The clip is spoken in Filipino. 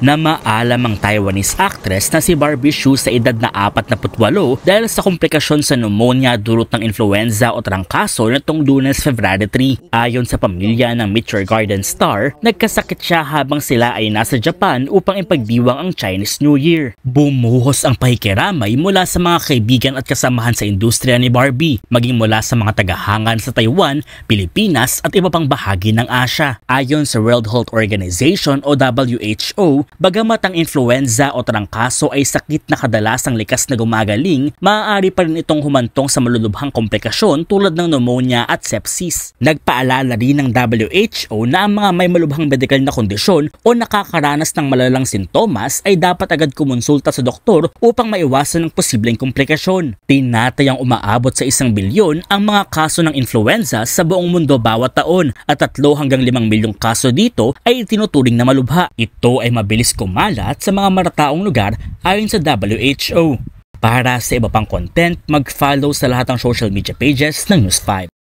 na maalam ang Taiwanese actress na si Barbie Hsu sa edad na 48 dahil sa komplikasyon sa pneumonia dulot ng influenza o trangkaso nitong Lunes, February 3. Ayon sa pamilya ng Meteor Garden star, nagkasakit siya habang sila ay nasa Japan upang ipagdiwang ang Chinese New Year. Bumuhos ang pakikiramay mula sa mga kaibigan at kasamahan sa industriya ni Barbie, maging mula sa mga tagahangan sa Taiwan, Pilipinas at iba pang bahagi ng Asia. Ayon sa World Health Organization o WHO, bagamat ang influenza o trangkaso ay sakit na kadalasang likas na gumagaling, maaari pa rin itong humantong sa malulubhang komplikasyon tulad ng pneumonia at sepsis. Nagpaalala rin ng WHO na ang mga may malubhang medikal na kondisyon o nakakaranas ng malalang sintomas ay dapat agad kumonsulta sa doktor upang maiwasan ang posibleng komplikasyon. Tinatayang umaabot sa 1 bilyon ang mga kaso ng influenza sa buong mundo bawat taon at 3 hanggang 5 milyong kaso dito ay itinuturing na malubha. Ito ay mabilis kumalat sa mga marataong lugar ayon sa WHO. Para sa iba pang content, mag-follow sa lahat ng social media pages ng News 5.